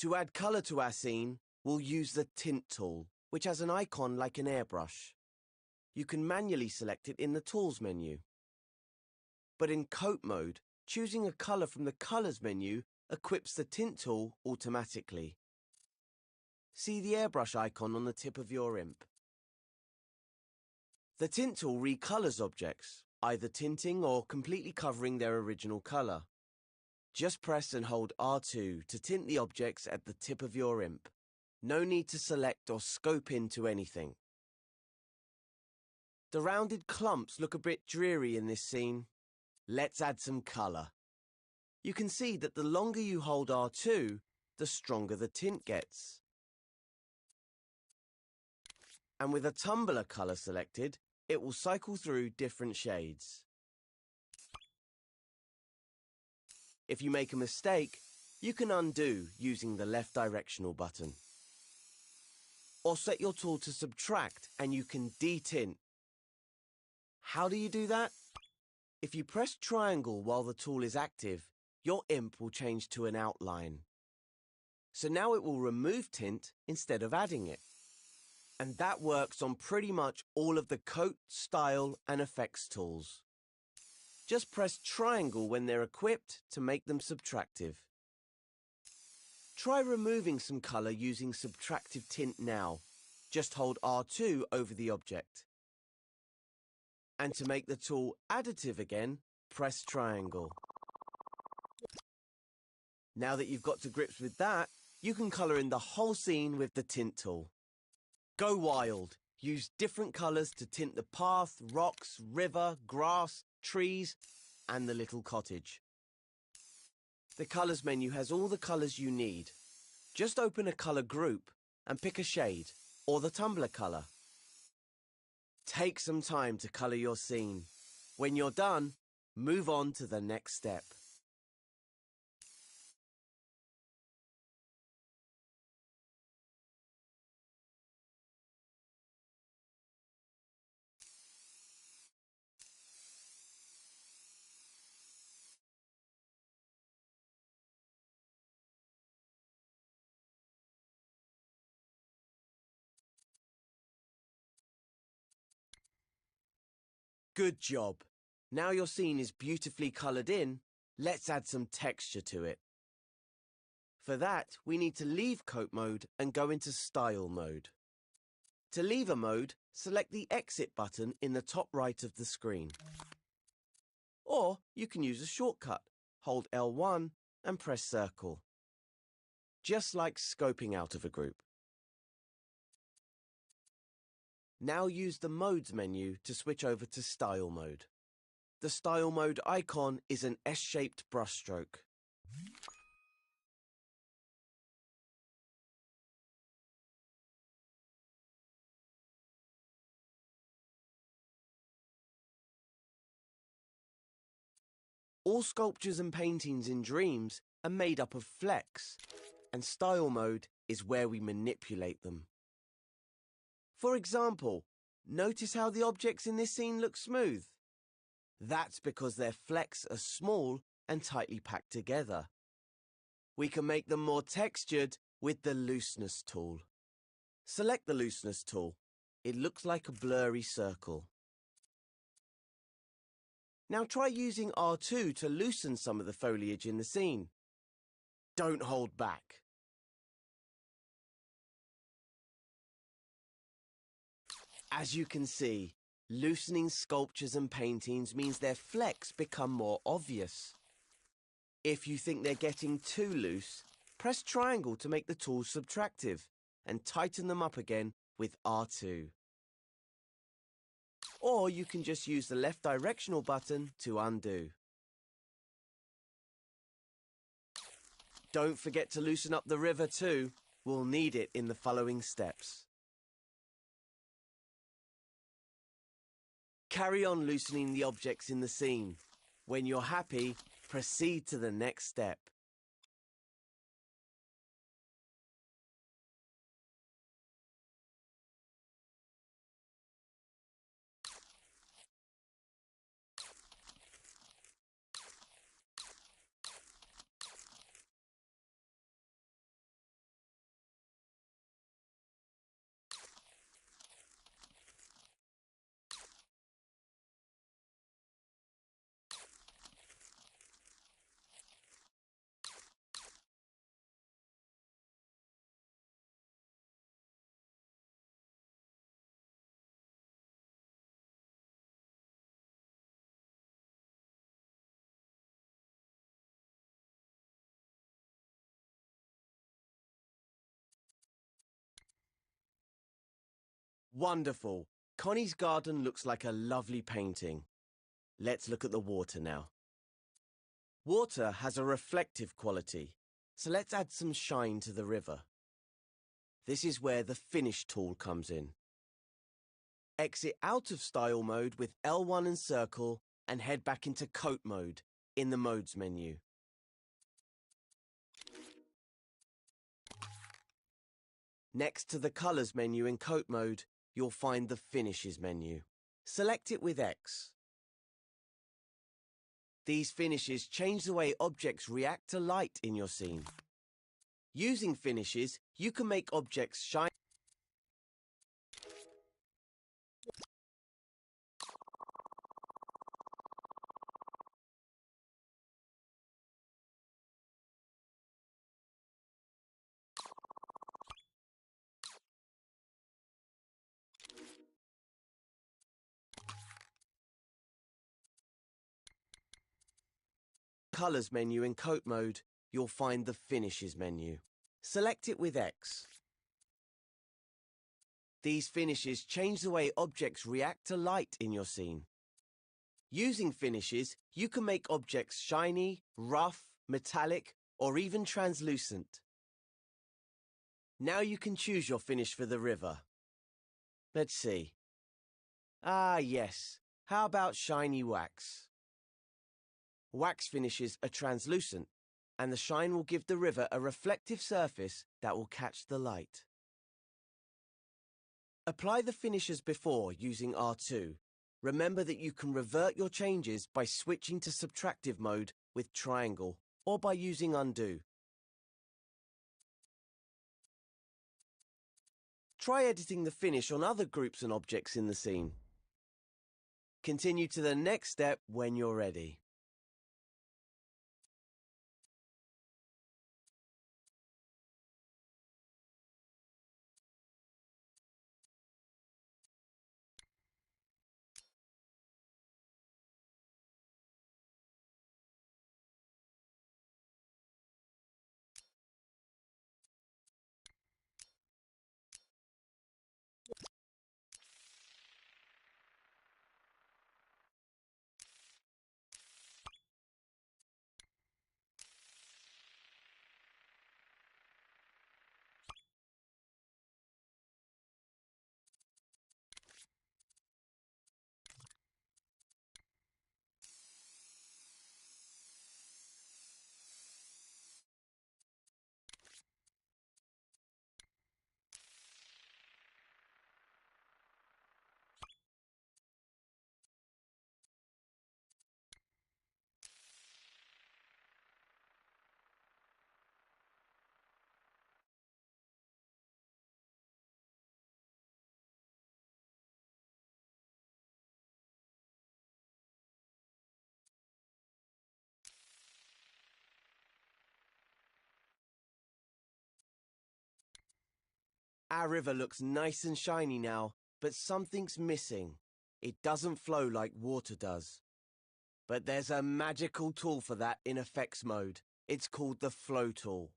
To add colour to our scene, we'll use the Tint tool, which has an icon like an airbrush. You can manually select it in the Tools menu. But in Coat mode, choosing a colour from the Colours menu equips the Tint tool automatically. See the airbrush icon on the tip of your imp. The Tint tool recolours objects, either tinting or completely covering their original colour. Just press and hold R2 to tint the objects at the tip of your imp. No need to select or scope into anything. The rounded clumps look a bit dreary in this scene. Let's add some colour. You can see that the longer you hold R2, the stronger the tint gets. And with a tumbler colour selected, it will cycle through different shades. If you make a mistake, you can undo using the left directional button. Or set your tool to subtract and you can detint. How do you do that? If you press triangle while the tool is active, your imp will change to an outline. So now it will remove tint instead of adding it. And that works on pretty much all of the coat, style and effects tools. Just press triangle when they're equipped to make them subtractive. Try removing some colour using subtractive tint now. Just hold R2 over the object. And to make the tool additive again, press triangle. Now that you've got to grips with that, you can colour in the whole scene with the Tint tool. Go wild! Use different colours to tint the path, rocks, river, grass, trees, and the little cottage. The Colours menu has all the colours you need. Just open a colour group and pick a shade, or the tumbler colour. Take some time to colour your scene. When you're done, move on to the next step. Good job! Now your scene is beautifully coloured in, let's add some texture to it. For that, we need to leave Coat mode and go into Style mode. To leave a mode, select the Exit button in the top right of the screen. Or you can use a shortcut. Hold L1 and press Circle. Just like scoping out of a group. Now use the Modes menu to switch over to Style mode. The Style mode icon is an S-shaped brushstroke. All sculptures and paintings in Dreams are made up of flecks, and Style mode is where we manipulate them. For example, notice how the objects in this scene look smooth. That's because their flecks are small and tightly packed together. We can make them more textured with the Looseness tool. Select the Looseness tool. It looks like a blurry circle. Now try using R2 to loosen some of the foliage in the scene. Don't hold back. As you can see, loosening sculptures and paintings means their flecks become more obvious. If you think they're getting too loose, press triangle to make the tool subtractive and tighten them up again with R2. Or you can just use the left directional button to undo. Don't forget to loosen up the river too. We'll need it in the following steps. Carry on loosening the objects in the scene. When you're happy, proceed to the next step. Wonderful. Connie's garden looks like a lovely painting. Let's look at the water now. Water has a reflective quality, so let's add some shine to the river. This is where the Finish tool comes in. Exit out of Style mode with L1 and circle and head back into Coat mode in the Modes menu. Next to the Colors menu in Coat mode, you'll find the Finishes menu. Select it with X. These finishes change the way objects react to light in your scene. Using finishes, you can make objects shine. Colors menu in Coat mode, you'll find the Finishes menu. Select it with X. These finishes change the way objects react to light in your scene. Using finishes, you can make objects shiny, rough, metallic, or even translucent. Now you can choose your finish for the river. Let's see. Ah, yes. How about shiny wax? Wax finishes are translucent, and the shine will give the river a reflective surface that will catch the light. Apply the finishes before using R2. Remember that you can revert your changes by switching to subtractive mode with triangle or by using undo. Try editing the finish on other groups and objects in the scene. Continue to the next step when you're ready. Our river looks nice and shiny now, but something's missing. It doesn't flow like water does. But there's a magical tool for that in effects mode. It's called the Flow tool.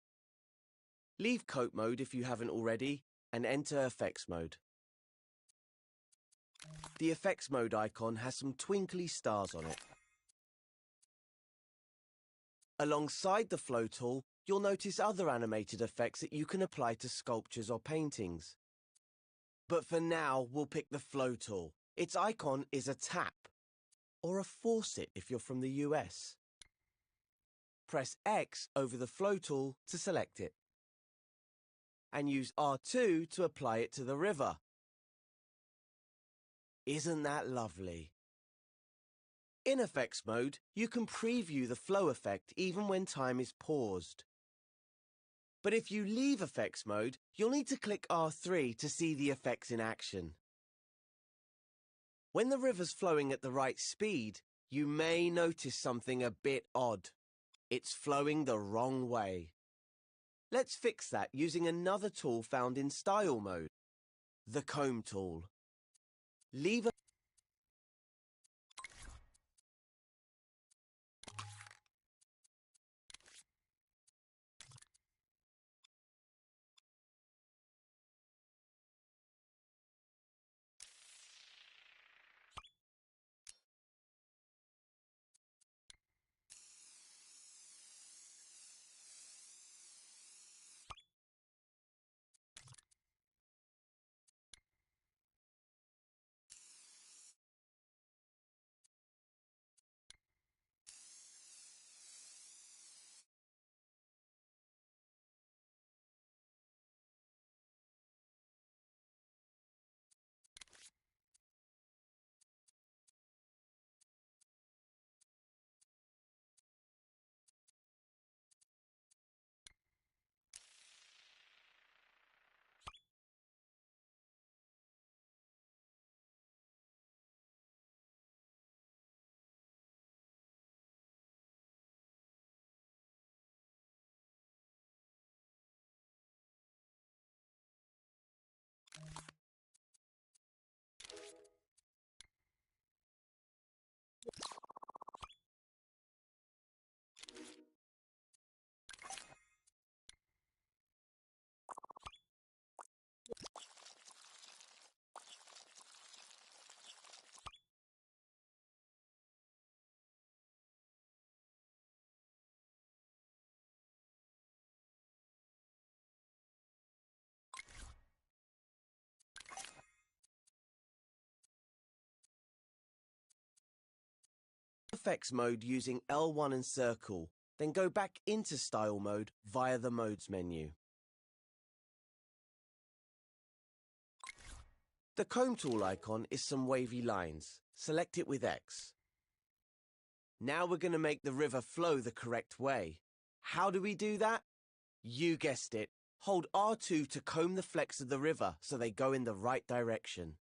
Leave Coat mode if you haven't already, and enter effects mode. The effects mode icon has some twinkly stars on it. Alongside the Flow tool, you'll notice other animated effects that you can apply to sculptures or paintings. But for now, we'll pick the Flow tool. Its icon is a tap, or a faucet if you're from the US. Press X over the Flow tool to select it, and use R2 to apply it to the river. Isn't that lovely? In effects mode, you can preview the flow effect even when time is paused. But if you leave effects mode, you'll need to click R3 to see the effects in action. When the river's flowing at the right speed, you may notice something a bit odd. It's flowing the wrong way. Let's fix that using another tool found in Style mode, the Comb tool. Leave a effects mode using L1 and circle, then go back into style mode via the modes menu. The comb tool icon is some wavy lines. Select it with X. Now we're going to make the river flow the correct way. How do we do that? You guessed it. Hold R2 to comb the flecks of the river so they go in the right direction.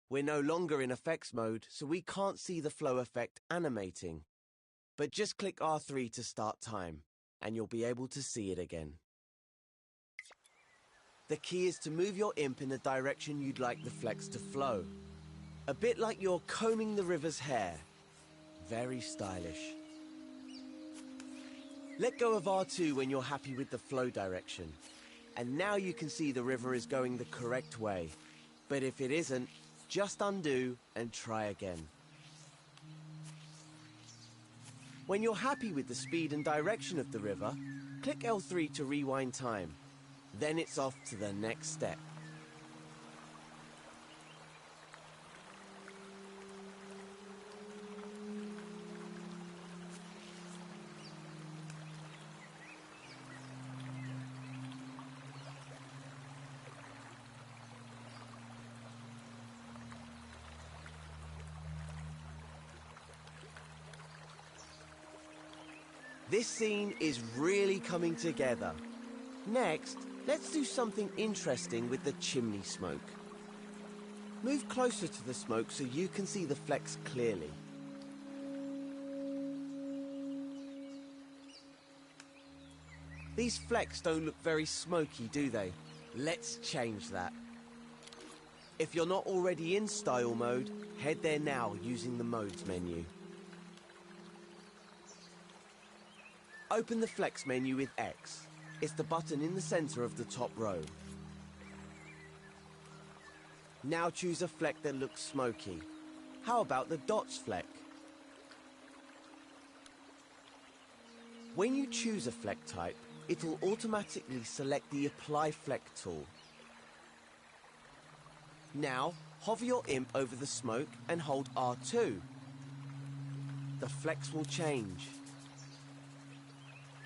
We're no longer in effects mode, so we can't see the flow effect animating. But just click R3 to start time, and you'll be able to see it again. The key is to move your imp in the direction you'd like the flecks to flow. A bit like you're combing the river's hair. Very stylish. Let go of R2 when you're happy with the flow direction. And now you can see the river is going the correct way. But if it isn't, just undo and try again. When you're happy with the speed and direction of the river, click L3 to rewind time. Then it's off to the next step. This scene is really coming together. Next, let's do something interesting with the chimney smoke. Move closer to the smoke so you can see the flecks clearly. These flecks don't look very smoky, do they? Let's change that. If you're not already in style mode, head there now using the modes menu. Open the flex menu with X. It's the button in the center of the top row. Now choose a fleck that looks smoky. How about the dots fleck? When you choose a fleck type, it'll automatically select the Apply Fleck tool. Now, hover your imp over the smoke and hold R2. The flecks will change.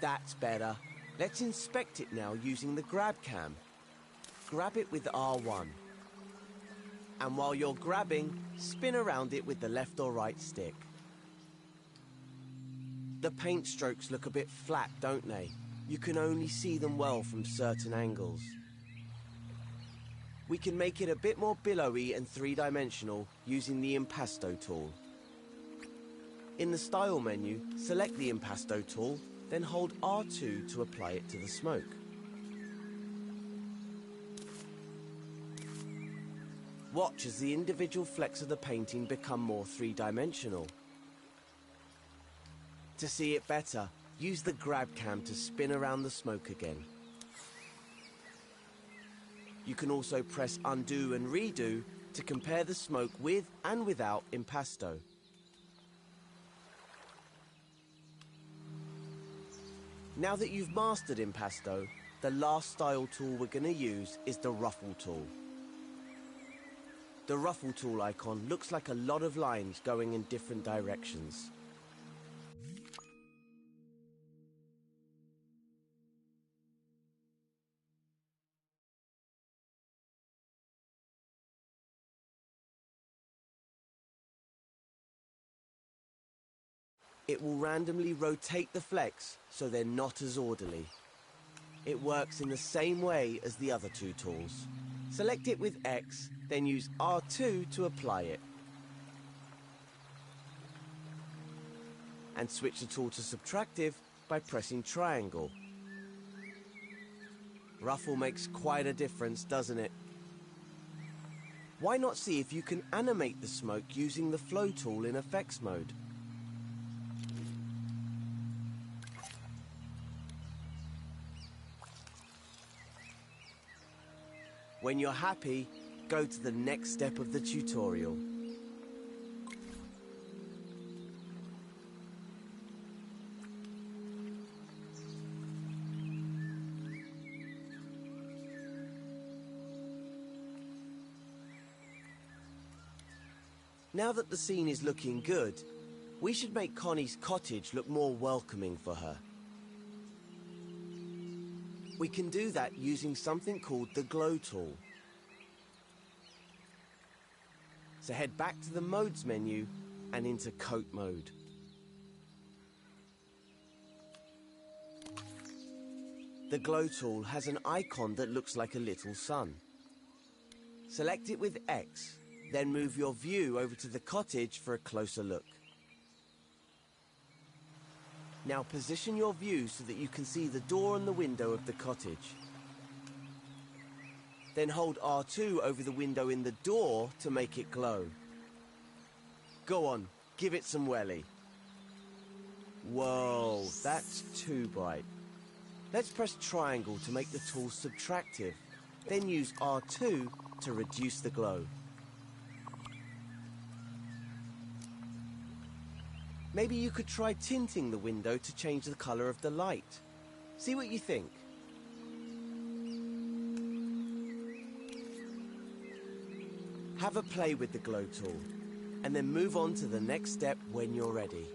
That's better. Let's inspect it now using the grab cam. Grab it with R1. And while you're grabbing, spin around it with the left or right stick. The paint strokes look a bit flat, don't they? You can only see them well from certain angles. We can make it a bit more billowy and three-dimensional using the Impasto tool. In the Style menu, select the Impasto tool, then hold R2 to apply it to the smoke. Watch as the individual flecks of the painting become more three-dimensional. To see it better, use the grab cam to spin around the smoke again. You can also press undo and redo to compare the smoke with and without Impasto. Now that you've mastered Impasto, the last style tool we're going to use is the Ruffle tool. The Ruffle tool icon looks like a lot of lines going in different directions. It will randomly rotate the flecks so they're not as orderly. It works in the same way as the other two tools. Select it with X, then use R2 to apply it. And switch the tool to subtractive by pressing triangle. Ruffle makes quite a difference, doesn't it? Why not see if you can animate the smoke using the flow tool in effects mode? When you're happy, go to the next step of the tutorial. Now that the scene is looking good, we should make Connie's cottage look more welcoming for her. We can do that using something called the Glow tool. So head back to the Modes menu and into Coat mode. The Glow tool has an icon that looks like a little sun. Select it with X, then move your view over to the cottage for a closer look. Now position your view so that you can see the door and the window of the cottage. Then hold R2 over the window in the door to make it glow. Go on, give it some welly. Whoa, that's too bright. Let's press triangle to make the tool subtractive, then use R2 to reduce the glow. Maybe you could try tinting the window to change the color of the light. See what you think. Have a play with the Glow tool, and then move on to the next step when you're ready.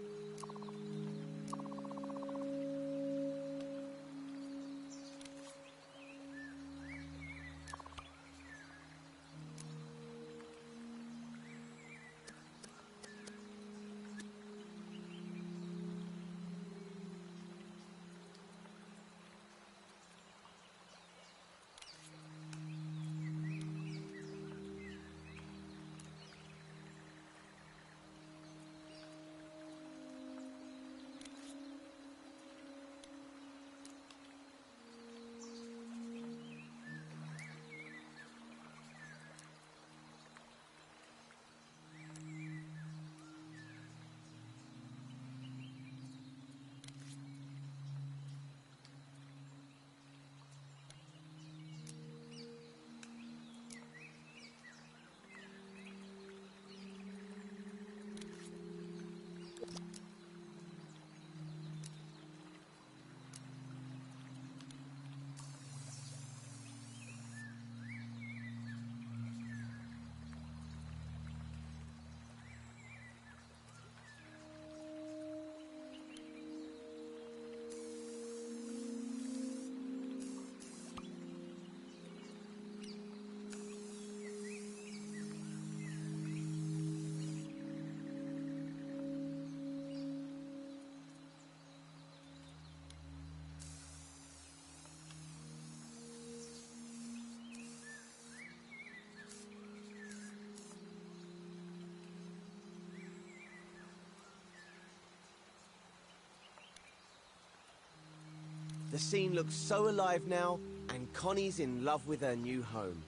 The scene looks so alive now, and Connie's in love with her new home.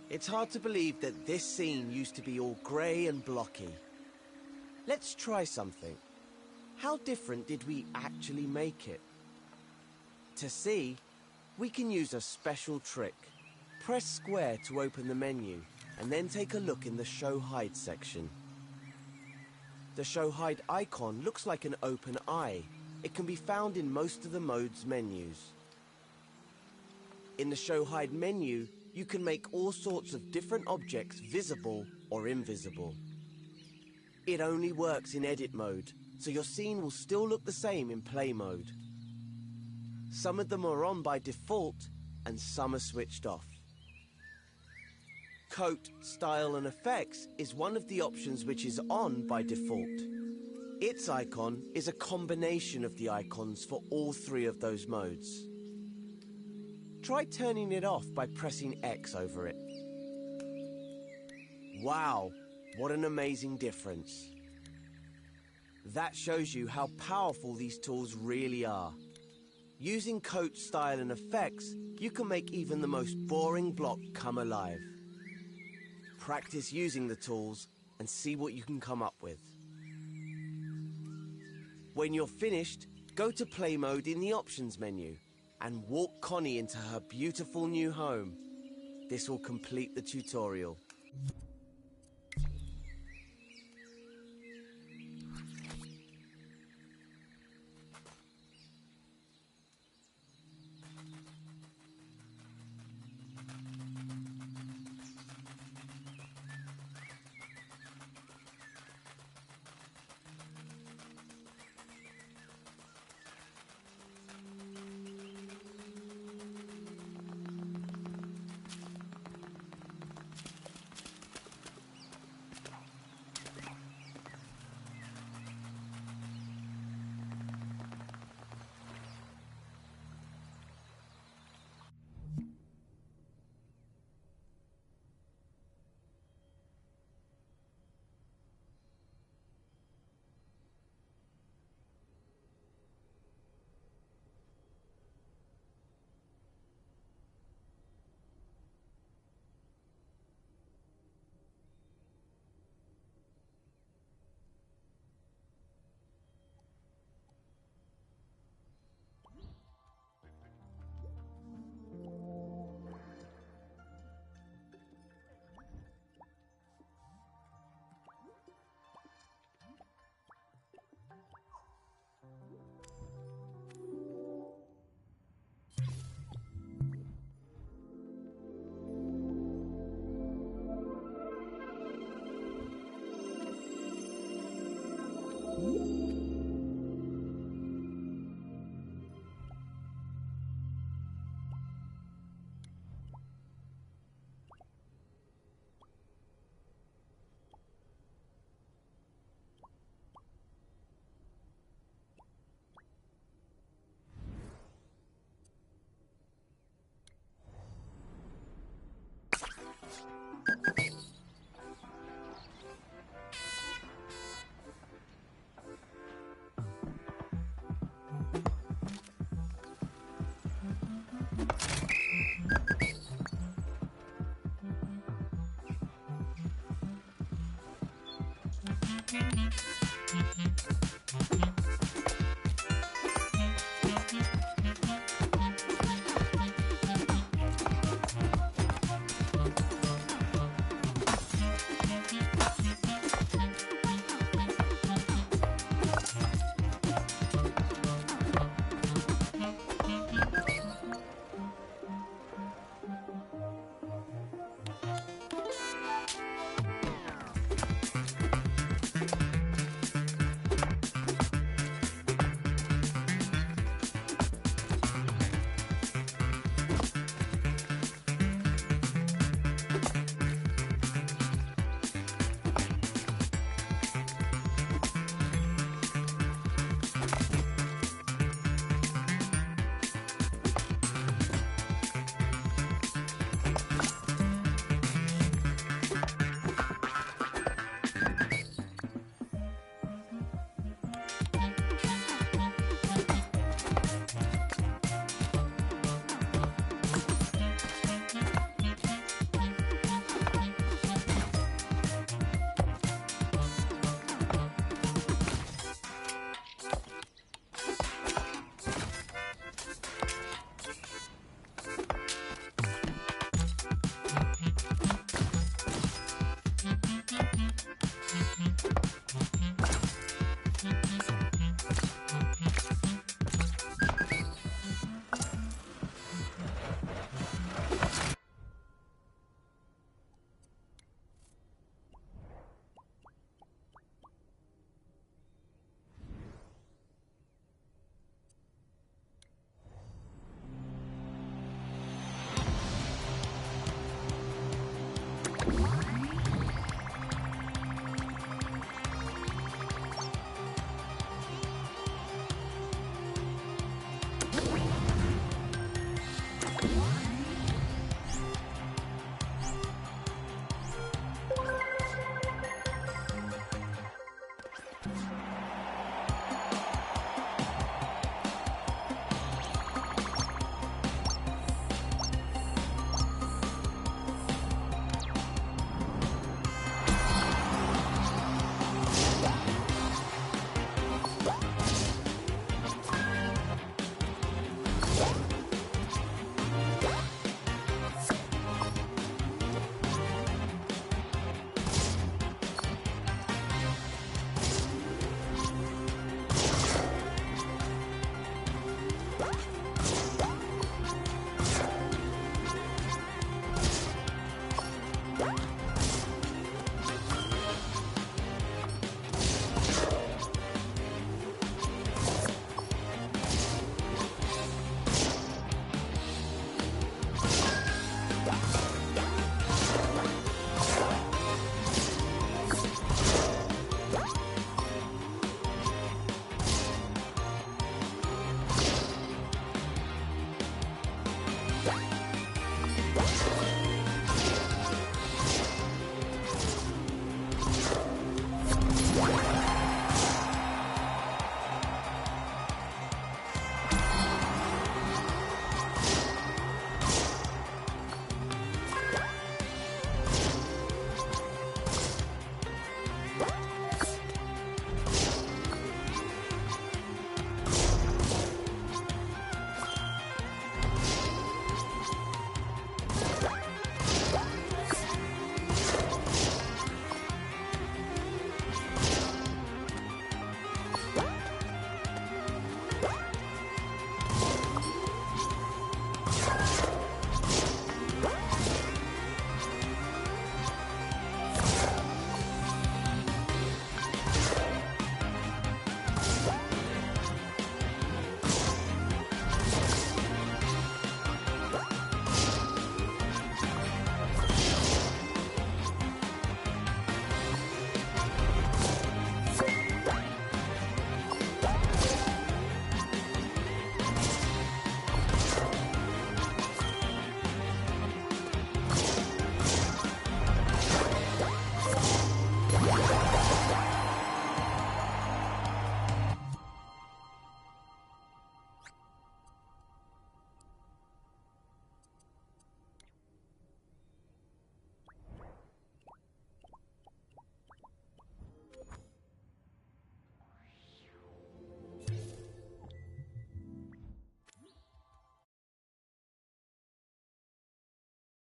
It's hard to believe that this scene used to be all grey and blocky. Let's try something. How different did we actually make it? To see, we can use a special trick. Press square to open the menu, and then take a look in the Show Hide section. The Show Hide icon looks like an open eye. It can be found in most of the mode's menus. In the Show Hide menu, you can make all sorts of different objects visible or invisible. It only works in edit mode, so your scene will still look the same in play mode. Some of them are on by default, and some are switched off. Coat, Style and Effects is one of the options which is on by default. Its icon is a combination of the icons for all three of those modes. Try turning it off by pressing X over it. Wow, what an amazing difference. That shows you how powerful these tools really are. Using Coat, Style and Effects, you can make even the most boring block come alive. Practice using the tools and see what you can come up with. When you're finished, go to Play Mode in the Options menu and walk Connie into her beautiful new home. This will complete the tutorial.